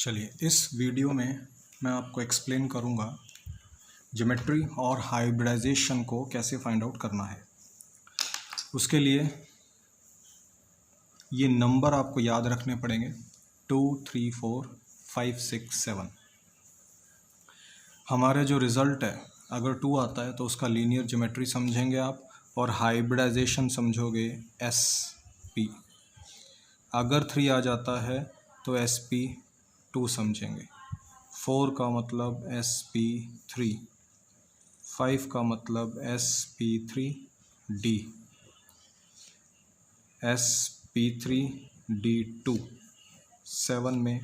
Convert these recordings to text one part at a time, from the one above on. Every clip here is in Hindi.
चलिए इस वीडियो में मैं आपको एक्सप्लेन करूंगा ज्योमेट्री और हाइब्रिडाइजेशन को कैसे फाइंड आउट करना है। उसके लिए ये नंबर आपको याद रखने पड़ेंगे 2, 3, 4, 5, 6, 7। हमारे जो रिज़ल्ट है अगर 2 आता है तो उसका लीनियर ज्योमेट्री समझेंगे आप, और हाइब्रिडाइजेशन समझोगे SP। अगर 3 आ जाता है तो SP2 समझेंगे। 4 का मतलब SP3, 5 का मतलब SP3D, SP3D2, 7 में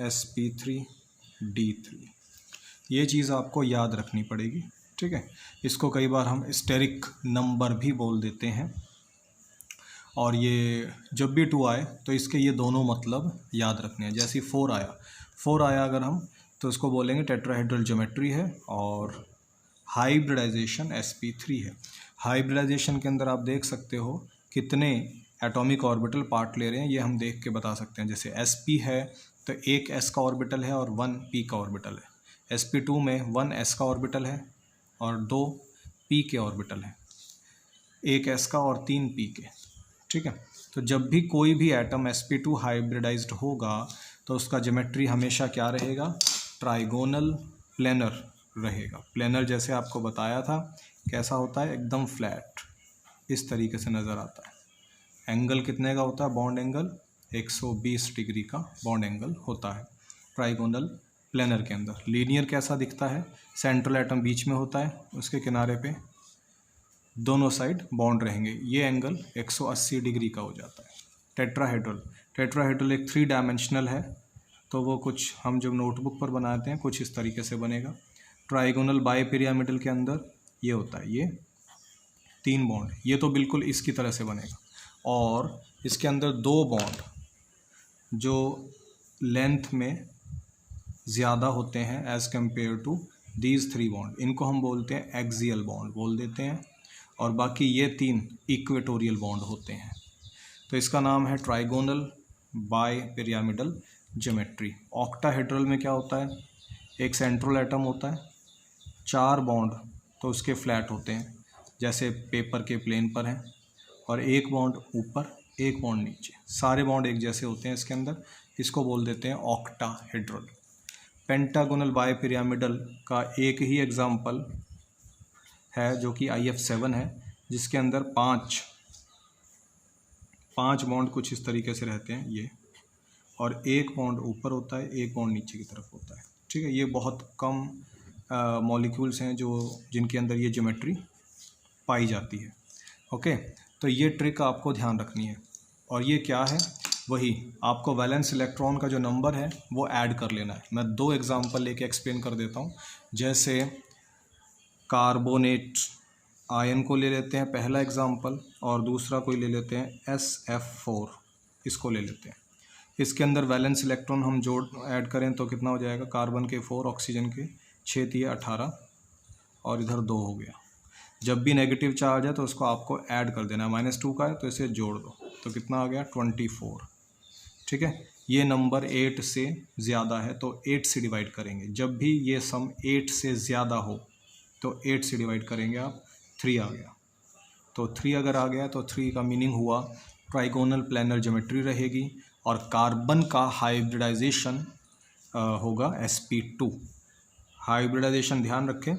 SP3D3। ये चीज़ आपको याद रखनी पड़ेगी, ठीक है। इसको कई बार हम स्टेरिक नंबर भी बोल देते हैं। और ये जब भी 2 आए तो इसके ये दोनों मतलब याद रखने हैं। जैसे 4 आया अगर हम तो इसको बोलेंगे टेट्राहेड्रल ज्योमेट्री है, और हाइब्रिडाइजेशन SP3 है। हाइब्रिडाइजेशन के अंदर आप देख सकते हो कितने एटॉमिक ऑर्बिटल पार्ट ले रहे हैं, ये हम देख के बता सकते हैं। जैसे SP है तो एक S का ऑर्बिटल है और 1 P का ऑर्बिटल है। SP2 में 1 S का ऑर्बिटल है और 2 P के ऑर्बिटल है, एक S का और 3 P के, ठीक है। तो जब भी कोई भी एटम SP2 हाइब्रिडाइज्ड होगा तो उसका ज्योमेट्री हमेशा क्या रहेगा? ट्राइगोनल प्लेनर रहेगा। प्लेनर जैसे आपको बताया था कैसा होता है, एकदम फ्लैट इस तरीके से नज़र आता है। एंगल कितने का होता है? बॉन्ड एंगल 120 डिग्री का बॉन्ड एंगल होता है ट्राइगोनल प्लेनर के अंदर। लीनियर कैसा दिखता है? सेंट्रल एटम बीच में होता है, उसके किनारे पे दोनों साइड बॉन्ड रहेंगे, ये एंगल 180 डिग्री का हो जाता है। टेट्राहेड्रल एक 3 डायमेंशनल है, तो वो कुछ हम जब नोटबुक पर बनाते हैं कुछ इस तरीके से बनेगा। ट्राइगोनल बाइपिरामिडल के अंदर ये होता है, ये 3 बॉन्ड, ये तो बिल्कुल इसकी तरह से बनेगा। और इसके अंदर 2 बॉन्ड जो लेंथ में ज़्यादा होते हैं as compare to these 3 bond, इनको हम बोलते हैं एक्सियल बॉन्ड बोल देते हैं, और बाकी ये 3 इक्वेटोरियल बॉन्ड होते हैं। तो इसका नाम है ट्राइगोनल बाइपिरामिडल ज्योमेट्री। ऑक्टाहेड्रल में क्या होता है? एक सेंट्रल एटम होता है, 4 बॉन्ड तो उसके फ्लैट होते हैं जैसे पेपर के प्लेन पर हैं, और एक बॉन्ड ऊपर एक बॉन्ड नीचे, सारे बॉन्ड एक जैसे होते हैं इसके अंदर। इसको बोल देते हैं ऑक्टाहेड्रल। पेंटागोनल बाइपिरामिडल का एक ही एग्जाम्पल है जो कि IF7 है, जिसके अंदर 5 बॉन्ड कुछ इस तरीके से रहते हैं ये, और एक बॉन्ड ऊपर होता है, एक बॉन्ड नीचे की तरफ होता है, ठीक है। ये बहुत कम मॉलिक्यूल्स हैं जिनके अंदर ये ज्योमेट्री पाई जाती है, ओके। तो ये ट्रिक आपको ध्यान रखनी है। और ये क्या है? वही आपको वैलेंस इलेक्ट्रॉन का जो नंबर है वो ऐड कर लेना है। मैं 2 एग्जांपल लेके एक्सप्लेन कर देता हूँ। जैसे कार्बोनेट आयन को ले लेते हैं पहला एग्जांपल, और दूसरा कोई ले लेते हैं SF4, इसको ले लेते हैं। इसके अंदर वैलेंस इलेक्ट्रॉन हम ऐड करें तो कितना हो जाएगा? कार्बन के 4, ऑक्सीजन के 6 × 18, और इधर 2 हो गया। जब भी नेगेटिव चार्ज है तो उसको आपको ऐड कर देना है। -2 का है तो इसे जोड़ दो, तो कितना आ गया? 24, ठीक है। ये नंबर 8 से ज़्यादा है तो 8 से डिवाइड करेंगे। जब भी ये सम 8 से ज़्यादा हो तो 8 से डिवाइड करेंगे आप, 3 आ गया। तो 3 अगर आ गया तो 3 का मीनिंग हुआ ट्राइगोनल प्लेनर ज्योमेट्री रहेगी, और कार्बन का हाइब्रिडाइजेशन होगा SP2। हाइब्रिडाइजेशन ध्यान रखें,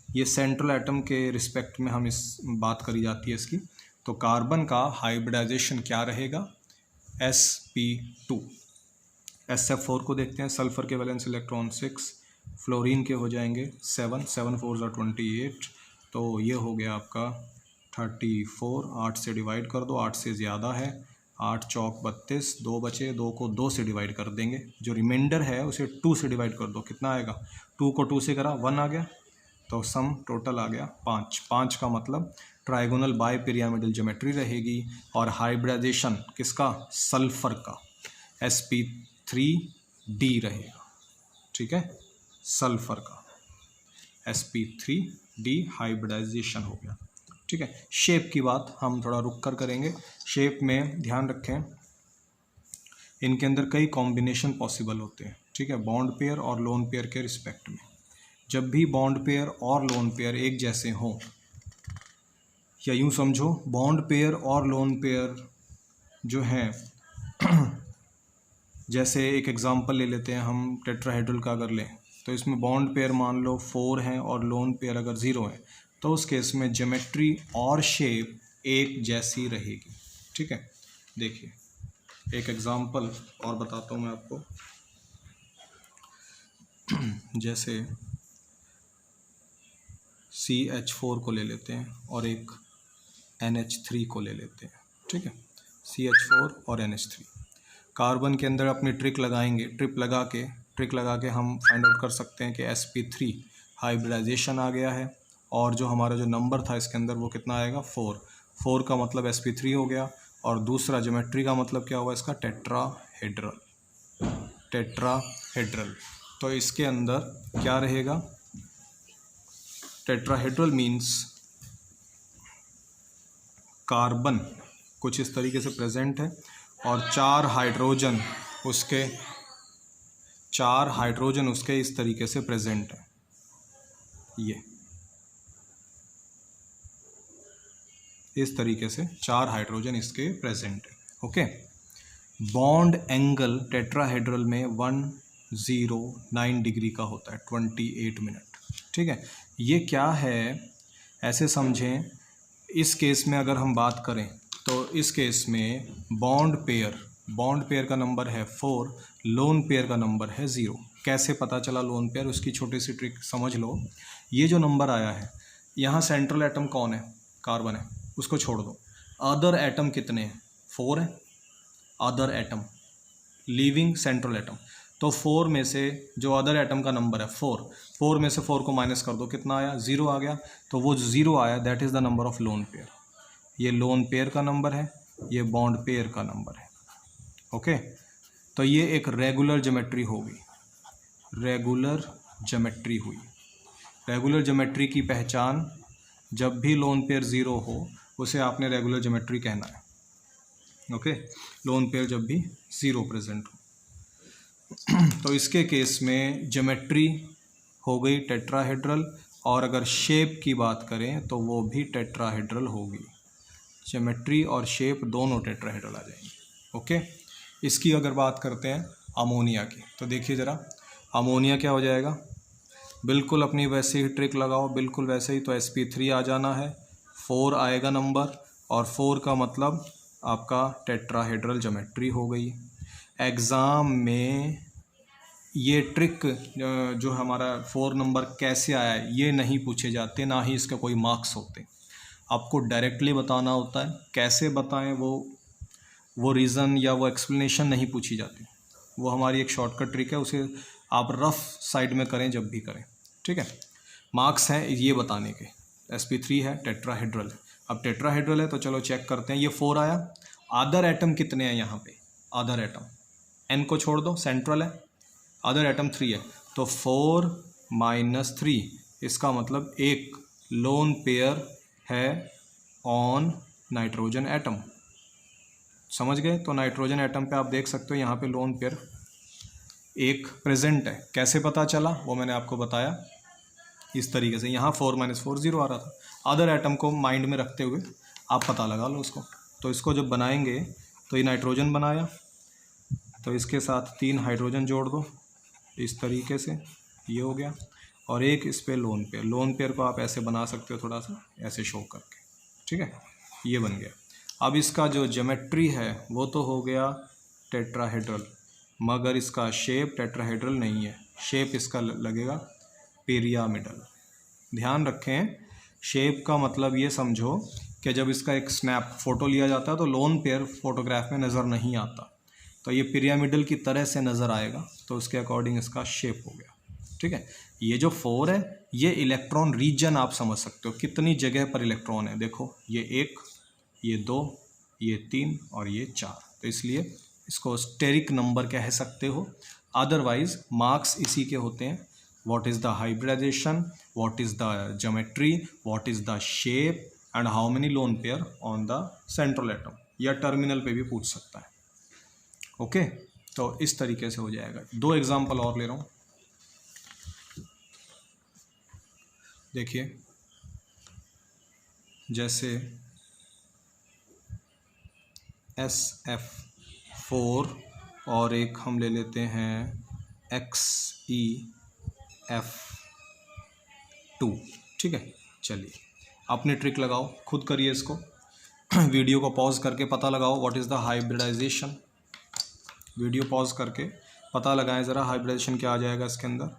ये सेंट्रल एटम के रिस्पेक्ट में हम इस बात करी जाती है इसकी। तो कार्बन का हाइब्रिडाइजेशन क्या रहेगा? SP2। SF4 को देखते हैं। सल्फर के वैलेंस इलेक्ट्रॉन 6, फ्लोरीन के हो जाएंगे 7, 7 4 28, तो ये हो गया आपका 34। 8 से डिवाइड कर दो, 8 से ज़्यादा है, 8 चौक 32, 2 बचे, 2 को 2 से डिवाइड कर देंगे। जो रिमाइंडर है उसे 2 से डिवाइड कर दो, कितना आएगा? 2 को 2 से करा 1 आ गया, तो सम टोटल आ गया 5। 5 का मतलब ट्राइगोनल बाइपिरामिडल ज्योमेट्री रहेगी, और हाइब्रिडाइजेशन किसका? सल्फर का, SP3D रहेगा, ठीक है। सल्फर का SP3D हाइब्रिडाइजेशन हो गया, ठीक है। शेप की बात हम थोड़ा रुक कर करेंगे। शेप में ध्यान रखें, इनके अंदर कई कॉम्बिनेशन पॉसिबल होते हैं, ठीक है, बॉन्ड पेयर और लोन पेयर के रिस्पेक्ट में। जब भी बॉन्ड पेयर और लोन पेयर एक जैसे हों, या यूँ समझो बॉन्ड पेयर और लोन पेयर जो हैं जैसे एक एग्जांपल ले लेते हैं हम टेट्राहेड्रल का अगर लें, तो इसमें बॉन्ड पेयर मान लो 4 हैं और लोन पेयर अगर 0 है, तो उस केस में ज्योमेट्री और शेप एक जैसी रहेगी, ठीक है। देखिए एक एग्जांपल और बताता हूँ मैं आपको। जैसे CH4 को ले लेते हैं और एक NH3 को ले लेते हैं, ठीक है, CH4 और NH3। कार्बन के अंदर अपनी ट्रिक लगा के हम फाइंड आउट कर सकते हैं कि sp3 हाइब्रिडाइजेशन आ गया है, और जो हमारा जो नंबर था इसके अंदर वो कितना आएगा 4 का मतलब sp3 हो गया, और दूसरा ज्योमेट्री का मतलब क्या हुआ इसका टेट्राहेड्रल। तो इसके अंदर क्या रहेगा, टेट्राहेड्रल मीन्स कार्बन कुछ इस तरीके से प्रेजेंट है और 4 हाइड्रोजन उसके इस तरीके से प्रेजेंट है, ये इस तरीके से 4 हाइड्रोजन इसके प्रेजेंट है, ओके। बॉन्ड एंगल टेट्राहेड्रल में 109 डिग्री का होता है, 28 मिनट, ठीक है। ये क्या है ऐसे समझें, इस केस में अगर हम बात करें तो इस केस में बॉन्ड पेयर का नंबर है 4, लोन पेयर का नंबर है 0। कैसे पता चला लोन पेयर, उसकी छोटी सी ट्रिक समझ लो। ये जो नंबर आया है यहाँ सेंट्रल एटम कौन है, कार्बन है, उसको छोड़ दो। अदर एटम कितने हैं, 4 है other atom, leaving central atom. तो 4 में से जो अदर एटम का नंबर है 4 में से 4 को माइनस कर दो, कितना आया 0 आ गया। तो वो 0 आया, that is the number of lone pair. ये लोन पेयर का नंबर है, ये बॉन्ड पेयर का नंबर है, ओके। तो ये एक रेगुलर ज्योमेट्री होगी, रेगुलर ज्योमेट्री की पहचान, जब भी लोन पेयर 0 हो उसे आपने रेगुलर ज्योमेट्री कहना है, ओके। लोन पेयर जब भी 0 प्रेजेंट हो तो इसके केस में ज्योमेट्री हो गई टेट्राहेड्रल, और अगर शेप की बात करें तो वो भी टेट्राहेड्रल होगी। ज्योमेट्री और शेप दोनों टेट्राहेड्रल आ जाएंगे, ओके। इसकी अगर बात करते हैं अमोनिया की, तो देखिए ज़रा अमोनिया क्या हो जाएगा, बिल्कुल अपनी वैसे ही ट्रिक लगाओ, बिल्कुल वैसे ही। तो sp3 आ जाना है, 4 आएगा नंबर, और 4 का मतलब आपका टेट्राहेड्रल ज्योमेट्री हो गई। एग्ज़ाम में ये ट्रिक जो हमारा 4 नंबर कैसे आया है ये नहीं पूछे जाते, ना ही इसके कोई मार्क्स होते। आपको डायरेक्टली बताना होता है, कैसे बताएं वो रीज़न या वो एक्सप्लेनेशन नहीं पूछी जाती। वो हमारी एक शॉर्टकट ट्रिक है, उसे आप रफ साइड में करें जब भी करें, ठीक है। मार्क्स हैं ये बताने के, sp3 है टेट्राहेड्रल है। अब टेट्राहेड्रल है तो चलो चेक करते हैं, ये 4 आया। अदर एटम कितने हैं यहाँ पे, अदर एटम n को छोड़ दो, सेंट्रल है, अदर एटम 3 है, तो 4 - 3 इसका मतलब एक लोन पेयर है ऑन नाइट्रोजन एटम, समझ गए। तो नाइट्रोजन एटम पे आप देख सकते हो यहाँ पे लोन पेयर एक प्रेजेंट है। कैसे पता चला वो मैंने आपको बताया, इस तरीके से। यहाँ 4 - 4 0 आ रहा था, अदर एटम को माइंड में रखते हुए आप पता लगा लो उसको। तो इसको जब बनाएंगे तो ये नाइट्रोजन बनाया, तो इसके साथ 3 हाइड्रोजन जोड़ दो इस तरीके से, ये हो गया। और एक इस पे लोन पेयर को आप ऐसे बना सकते हो, थोड़ा सा ऐसे शो करके, ठीक है, ये बन गया। अब इसका जो ज्योमेट्री है वो तो हो गया टेट्राहेड्रल, मगर इसका शेप टेट्राहेड्रल नहीं है, शेप इसका लगेगा पिरामिडल। ध्यान रखें, शेप का मतलब ये समझो कि जब इसका एक स्नैप फ़ोटो लिया जाता है तो लोन पेयर फोटोग्राफ में नज़र नहीं आता, तो ये पिरामिडल की तरह से नज़र आएगा, तो उसके अकॉर्डिंग इसका शेप हो गया, ठीक है। ये जो 4 है ये इलेक्ट्रॉन रीजन आप समझ सकते हो, कितनी जगह पर इलेक्ट्रॉन है। देखो ये 1, ये 2, ये 3 और ये 4, तो इसलिए इसको स्टेरिक नंबर कह सकते हो। अदरवाइज मार्क्स इसी के होते हैं, what is the hybridization, what is the geometry, what is the shape and how many lone pair on the central atom, या टर्मिनल पे भी पूछ सकता है, ओके। तो इस तरीके से हो जाएगा। 2 एग्जांपल और ले रहा हूँ, देखिए जैसे SF4 और एक हम ले लेते हैं XEF2, ठीक है। चलिए अपनी ट्रिक लगाओ, खुद करिए इसको। वीडियो को पॉज करके पता लगाओ what is the hybridization. Video pause करके पता लगाएं ज़रा हाइब्रिडाइजेशन क्या आ जाएगा इसके अंदर।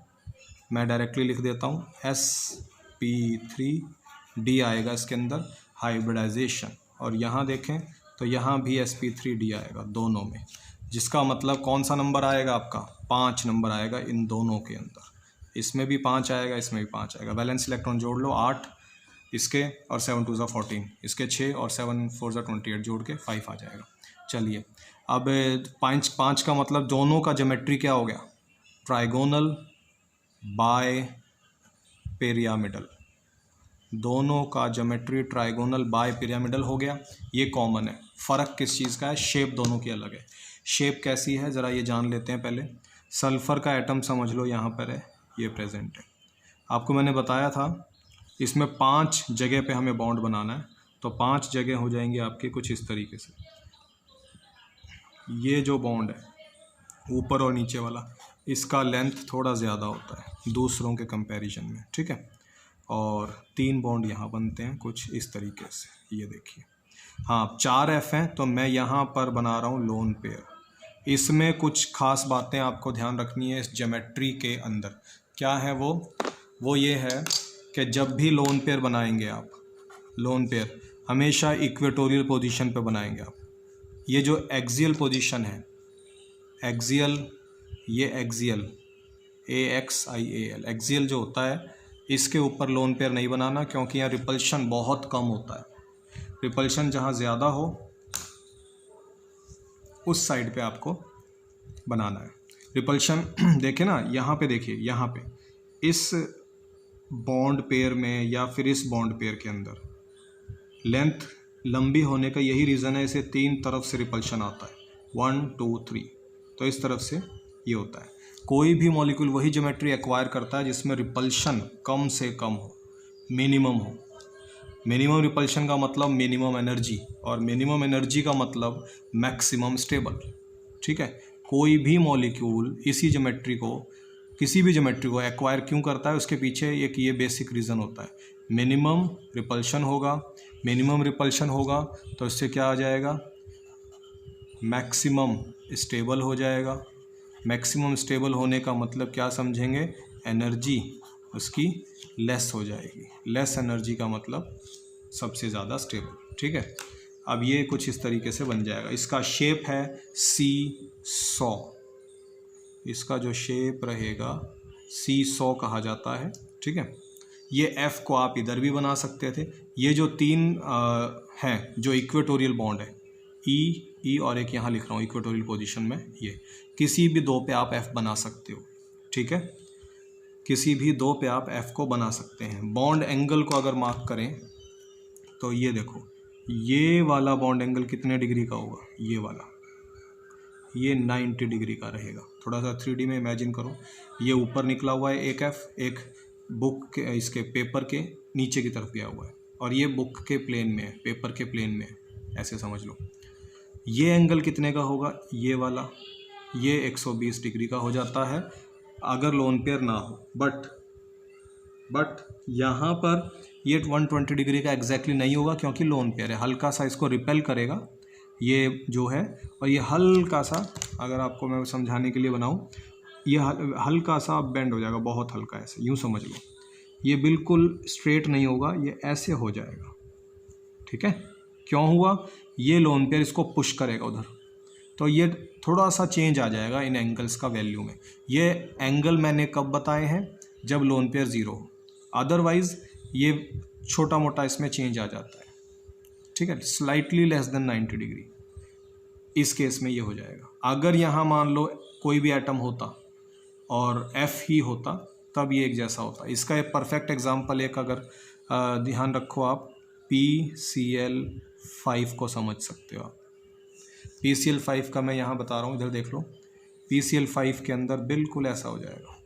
मैं डायरेक्टली लिख देता हूँ, sp3d आएगा इसके अंदर हाइब्रिडाइजेशन, और यहाँ देखें तो यहाँ भी sp3d आएगा दोनों में, जिसका मतलब कौन सा नंबर आएगा आपका, 5 नंबर आएगा इन दोनों के अंदर। इसमें भी 5 आएगा, इसमें भी 5 आएगा। वैलेंस इलेक्ट्रॉन जोड़ लो 8 इसके, और 7 2 14 इसके 6, और 7 4 28 जोड़ के 5 आ जाएगा। चलिए अब 5 का मतलब दोनों का ज्योमेट्री क्या हो गया, ट्राइगोनल बाय पिरामिडल। दोनों का ज्योमेट्री ट्राइगोनल बाय पिरामिडल हो गया, ये कॉमन है। फ़र्क किस चीज़ का है, शेप दोनों की अलग है। शेप कैसी है ज़रा ये जान लेते हैं पहले। सल्फ़र का एटम समझ लो यहाँ पर है, ये प्रेजेंट है। आपको मैंने बताया था इसमें 5 जगह पे हमें बॉन्ड बनाना है, तो 5 जगह हो जाएंगी आपके कुछ इस तरीके से। ये जो बॉन्ड है ऊपर और नीचे वाला, इसका लेंथ थोड़ा ज़्यादा होता है दूसरों के कंपैरिजन में, ठीक है। और 3 बॉन्ड यहाँ बनते हैं कुछ इस तरीके से, ये देखिए। हाँ 4 F हैं, तो मैं यहाँ पर बना रहा हूँ लोन पेयर। इसमें कुछ खास बातें आपको ध्यान रखनी है इस ज्योमेट्री के अंदर। क्या है वो ये है कि जब भी लोन पेयर बनाएंगे आप, लोन पेयर हमेशा इक्वेटोरियल पोजीशन पे बनाएंगे आप। ये जो एक्सियल पोजीशन है, एक्सियल, ये एक्सियल AXIAL, एक्सियल जो होता है इसके ऊपर लोन पेयर नहीं बनाना, क्योंकि यहाँ रिपल्शन बहुत कम होता है। रिपल्शन जहाँ ज़्यादा हो उस साइड पे आपको बनाना है रिपल्शन। देखें ना यहाँ पे, देखिए यहाँ पे इस बॉन्ड पेयर में या फिर इस बॉन्ड पेयर के अंदर लेंथ लंबी होने का यही रीज़न है, इसे 3 तरफ से रिपल्शन आता है, 1 2 3, तो इस तरफ से ये होता है। कोई भी मॉलिक्यूल वही ज्योमेट्री एक्वायर करता है जिसमें रिपल्शन कम से कम हो, मिनिमम हो। मिनिमम रिपल्शन का मतलब मिनिमम एनर्जी, और मिनिमम एनर्जी का मतलब मैक्सिमम स्टेबल, ठीक है। कोई भी मॉलिक्यूल इसी ज्योमेट्री को, किसी भी ज्योमेट्री को एक्वायर क्यों करता है, उसके पीछे एक ये बेसिक रीज़न होता है, मिनिमम रिपल्शन होगा। मिनिमम रिपल्शन होगा तो इससे क्या आ जाएगा, मैक्सिमम स्टेबल हो जाएगा। मैक्सिमम स्टेबल होने का मतलब क्या समझेंगे, एनर्जी उसकी लेस हो जाएगी। लेस एनर्जी का मतलब सबसे ज़्यादा स्टेबल, ठीक है। अब ये कुछ इस तरीके से बन जाएगा। इसका शेप है C100, इसका जो शेप रहेगा C100 कहा जाता है, ठीक है। ये F को आप इधर भी बना सकते थे। ये जो 3 हैं जो इक्वेटोरियल बॉन्ड है, E और एक यहाँ लिख रहा हूँ इक्वेटोरियल पोजीशन में, ये किसी भी 2 पे आप F बना सकते हो, ठीक है। किसी भी 2 पे आप F को बना सकते हैं। बॉन्ड एंगल को अगर मार्क करें तो ये देखो, ये वाला बॉन्ड एंगल कितने डिग्री का होगा, ये वाला, ये 90 डिग्री का रहेगा। थोड़ा सा 3D में इमेजिन करो, ये ऊपर निकला हुआ है एक F, एक बुक के, इसके पेपर के नीचे की तरफ गया हुआ है, और ये बुक के प्लेन में है, पेपर के प्लेन में है, ऐसे समझ लो। ये एंगल कितने का होगा, ये वाला, ये 120 डिग्री का हो जाता है अगर लोन पेयर ना हो। बट यहाँ पर ये 120 डिग्री का एग्जैक्टली नहीं होगा, क्योंकि लोन पेयर है। हल्का सा इसको रिपेल करेगा ये जो है, और ये हल्का सा, अगर आपको मैं समझाने के लिए बनाऊँ, ये हल्का सा बेंड हो जाएगा, बहुत हल्का, ऐसे यूँ समझ लो। ये बिल्कुल स्ट्रेट नहीं होगा, ये ऐसे हो जाएगा, ठीक है। क्यों हुआ, ये लोन पेयर इसको पुश करेगा उधर, तो ये थोड़ा सा चेंज आ जाएगा इन एंगल्स का वैल्यू में। ये एंगल मैंने कब बताए हैं, जब लोन पेयर 0 हो, अदरवाइज ये छोटा मोटा इसमें चेंज आ जाता है, ठीक है, स्लाइटली लेस देन 90 डिग्री। इस केस में ये हो जाएगा। अगर यहाँ मान लो कोई भी एटम होता और F ही होता, तब ये एक जैसा होता। इसका एक परफेक्ट एग्जांपल एक अगर ध्यान रखो आप, PCl5 को समझ सकते हो आप। PCl5 का मैं यहाँ बता रहा हूँ, इधर देख लो। PCl5 के अंदर बिल्कुल ऐसा हो जाएगा,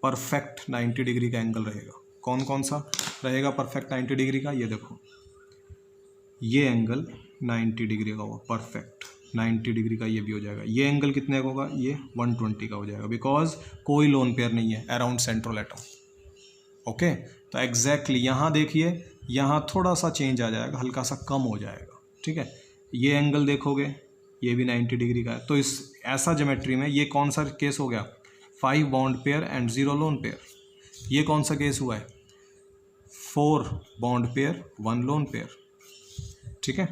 परफेक्ट 90 डिग्री का एंगल रहेगा। कौन कौन सा रहेगा परफेक्ट 90 डिग्री का? ये देखो, ये एंगल 90 डिग्री का होगा, परफेक्ट 90 डिग्री का ये भी हो जाएगा। ये एंगल कितने का होगा? ये 120 का हो जाएगा, बिकॉज कोई लोन पेयर नहीं है अराउंड सेंट्रल एटम। ओके, तो एग्जैक्टली यहाँ देखिए, यहाँ थोड़ा सा चेंज आ जाएगा, हल्का सा कम हो जाएगा। ठीक है, ये एंगल देखोगे ये भी 90 डिग्री का है। तो इस ऐसा ज्योमेट्री में ये कौन सा केस हो गया? 5 bond pair and 0 lone pair. ये कौन सा केस हुआ है? 4 बॉन्ड पेयर 1 लोन पेयर। ठीक है,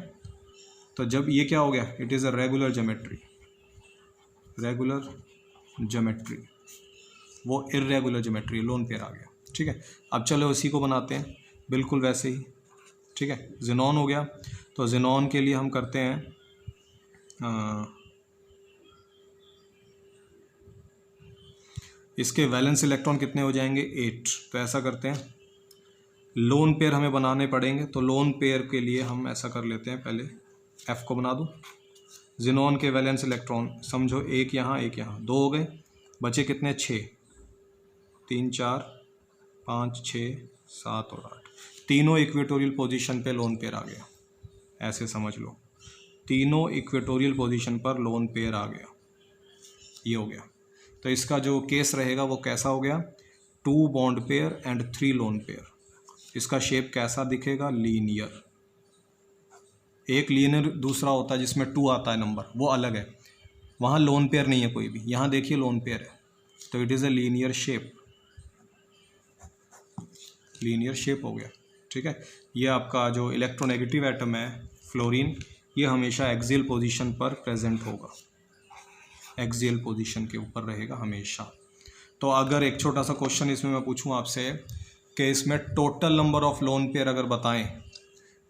तो जब ये क्या हो गया? It is a regular geometry, regular geometry, वो इर्रेगुलर ज्योमेट्री, लोन पेयर आ गया। ठीक है, अब चलो उसी को बनाते हैं बिल्कुल वैसे ही। ठीक है, ज़ेनॉन हो गया, तो ज़ेनॉन के लिए हम करते हैं इसके वैलेंस इलेक्ट्रॉन कितने हो जाएंगे? 8। तो ऐसा करते हैं, लोन पेयर हमें बनाने पड़ेंगे, तो लोन पेयर के लिए हम ऐसा कर लेते हैं, पहले F को बना दूँ। ज़ेनॉन के वैलेंस इलेक्ट्रॉन समझो एक यहाँ एक यहाँ, 2 हो गए, बचे कितने? 6, 3 4 5 6 7 और 8, तीनों इक्वेटोरियल पोजीशन पे लोन पेयर आ गया। ऐसे समझ लो, तीनों इक्वेटोरियल पोजीशन पर लोन पेयर आ गया, ये हो गया। तो इसका जो केस रहेगा वो कैसा हो गया? 2 bond pair and 3 lone pair. इसका शेप कैसा दिखेगा? लीनियर। एक लीनियर दूसरा होता है जिसमें 2 आता है नंबर, वो अलग है, वहाँ लोन पेयर नहीं है कोई भी। यहाँ देखिए लोन पेयर है, तो it is a linear shape, linear shape हो गया। ठीक है, ये आपका जो इलेक्ट्रोनेगेटिव एटम है फ्लोरीन, ये हमेशा एक्सियल पोजीशन पर प्रेजेंट होगा, एक्सियल पोजीशन के ऊपर रहेगा हमेशा। तो अगर एक छोटा सा क्वेश्चन इसमें मैं पूछूं आपसे कि इसमें total number of lone pair अगर बताएं,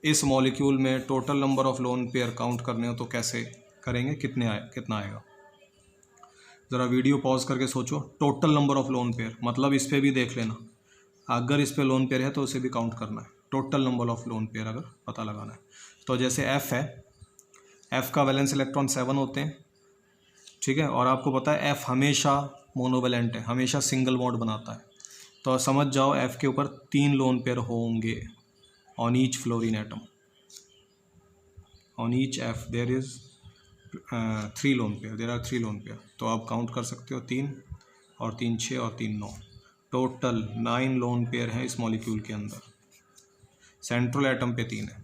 इस मॉलिक्यूल में total number of lone pair count करने हो तो कैसे करेंगे? कितना आएगा? ज़रा वीडियो पॉज करके सोचो। Total number of lone pair मतलब इस पर भी देख लेना, अगर इस पे लोन पेयर है तो उसे भी काउंट करना है, total number of lone pair अगर पता लगाना है। तो जैसे F है, F का वैलेंस इलेक्ट्रॉन 7 होते हैं। ठीक है, और आपको पता है F हमेशा मोनोवैलेंट है, हमेशा सिंगल बॉन्ड बनाता है। तो समझ जाओ F के ऊपर 3 लोन पेयर होंगे on each fluorine atom, on each F there is 3 lone pair, there are 3 lone pair. तो आप काउंट कर सकते हो, 3 और 3 6 और 3 9, टोटल 9 लोन पेयर हैं इस मॉलिक्यूल के अंदर, सेंट्रल एटम पे 3 है।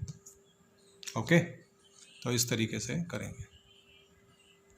ओके, तो इस तरीके से करेंगे।